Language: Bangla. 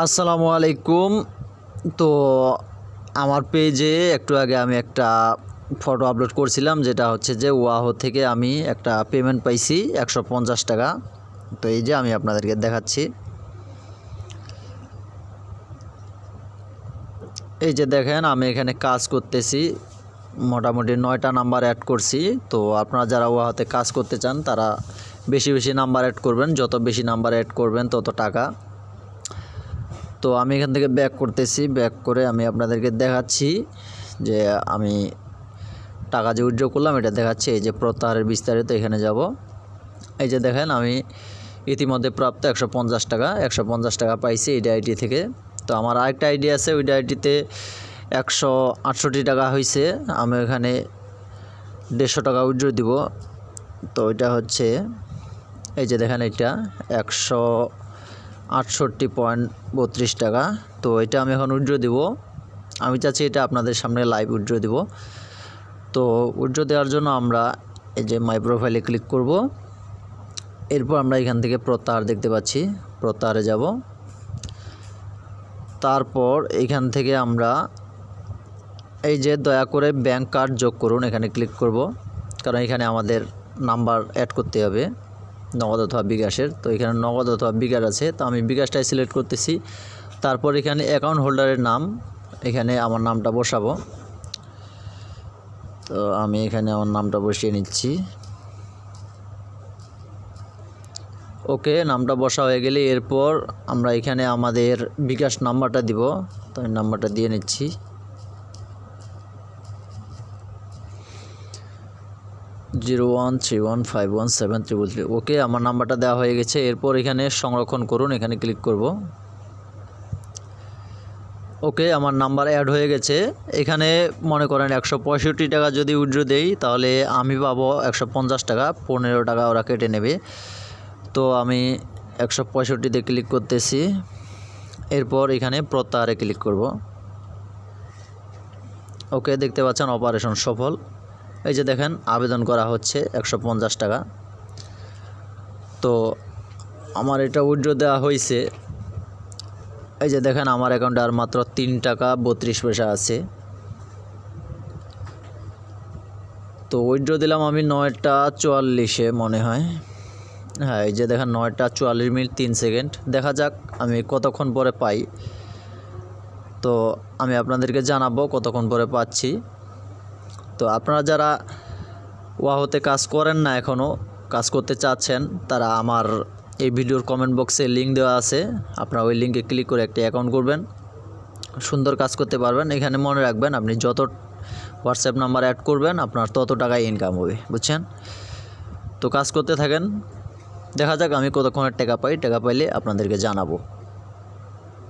আসসালামু আলাইকুম। তো আমার পেজে একটু আগে আমি একটা ফটো আপলোড করছিলাম, যেটা হচ্ছে যে ওয়াহো থেকে আমি একটা পেমেন্ট পাইছি 150 টাকা। তো এই যে আমি আপনাদেরকে দেখাচ্ছি, এই যে দেখেন আমি এখানে কাজ করতেছি, মোটামুটি 9টা নাম্বার অ্যাড করছি। তো আপনারা যারা ওয়াহোতে কাজ করতে চান তারা বেশি বেশি নাম্বার অ্যাড করবেন, যত বেশি নাম্বার অ্যাড করবেন তত টাকা। তো আমি এখান থেকে ব্যাক করতেছি, ব্যাক করে আমি আপনাদেরকে দেখাচ্ছি যে আমি টাকা যে উইথড্র করলাম এটা দেখাচ্ছি। এই যে প্রত্যাহারের বিস্তারিত এখানে যাব। এই যে দেখেন আমি ইতিমধ্যে প্রাপ্ত 150 টাকা পাইছি এই আইডি থেকে। তো আমার আরেকটা আইডি আছে, ওই আইডিতে 168 টাকা হয়েছে। আমি এখানে 150 টাকা উইথড্র দিব। তো এটা হচ্ছে এই যে দেখেন এটা 168.32 টাকা। তো এটা আমি এখন উইথড্র দিব। আমি চাচ্ছি এটা আপনাদের সামনে লাইভ উইথড্র দিব। তো উইথড্র দেওয়ার জন্য আমরা এই যে মাই প্রোফাইলে ক্লিক করব। এরপর আমরা এখান থেকে প্রত্যাহার দেখতে পাচ্ছি, প্রত্যাহারে যাব। তারপর এখান থেকে আমরা এই যে দয়া করে ব্যাংক কার্ড যোগ করুন এখানে ক্লিক করব, কারণ এখানে আমাদের নাম্বার অ্যাড করতে হবে নগদ অথবা বিকাশের। তো এখানে নগদ অথবা বিকাশ আছে, তো আমি বিকাশটাই সিলেক্ট করতেছি। তারপর এখানে অ্যাকাউন্ট হোল্ডারের নাম, এখানে আমার নামটা বসাবো। তো আমি এখানে আমার নামটা বসিয়ে নিচ্ছি। ওকে, নামটা বসা হয়ে গেলে এরপর আমরা এখানে আমাদের বিকাশ নাম্বারটা দিব। তো আমি নাম্বারটা দিয়ে নিচ্ছি। জিরো 131517333। ওকে, আমার নাম্বারটা দেওয়া হয়ে গেছে। এরপর এখানে সংরক্ষণ করুন, এখানে ক্লিক করব। ওকে, আমার নাম্বার অ্যাড হয়ে গেছে। এখানে মনে করেন 165 টাকা যদি উইথড্র দেই তাহলে আমি পাবো 150 টাকা, 15 টাকা ওরা কেটে নেবে। তো আমি 165-তে ক্লিক করতেছি। এরপর এখানে প্রত্যাহারে ক্লিক করব। ওকে, দেখতে পাচ্ছেন অপারেশন সফল। এই যে দেখেন আবেদন করা হচ্ছে 150 টাকা। তো আমার এটা উইথড্র দেওয়া হয়েছে। এই যে দেখেন আমার অ্যাকাউন্টে আর মাত্র 3 টাকা 32 পয়সা আছে। তো উইথড্র দিলাম আমি 9টা 44-এ মনে হয়। হ্যাঁ, এই যে দেখেন 9টা 44 মিনিট 3 সেকেন্ড। দেখা যাক আমি কতক্ষণ পরে পাই। তো আমি আপনাদেরকে জানাবো কতক্ষণ পরে পাচ্ছি। তো আপনারা যারা ওয়াহোতে কাজ করেন না, এখনও কাজ করতে চাচ্ছেন, তারা আমার এই ভিডিওর কমেন্ট বক্সে লিঙ্ক দেওয়া আছে, আপনারা ওই লিঙ্কে ক্লিক করে একটা অ্যাকাউন্ট করবেন, সুন্দর কাজ করতে পারবেন। এখানে মনে রাখবেন আপনি যত হোয়াটসঅ্যাপ নাম্বার অ্যাড করবেন আপনার তত টাকায় ইনকাম হবে, বুঝছেন? তো কাজ করতে থাকেন, দেখা যাক আমি কতক্ষণের টাকা পাই। টাকা পাইলে আপনাদেরকে জানাবো।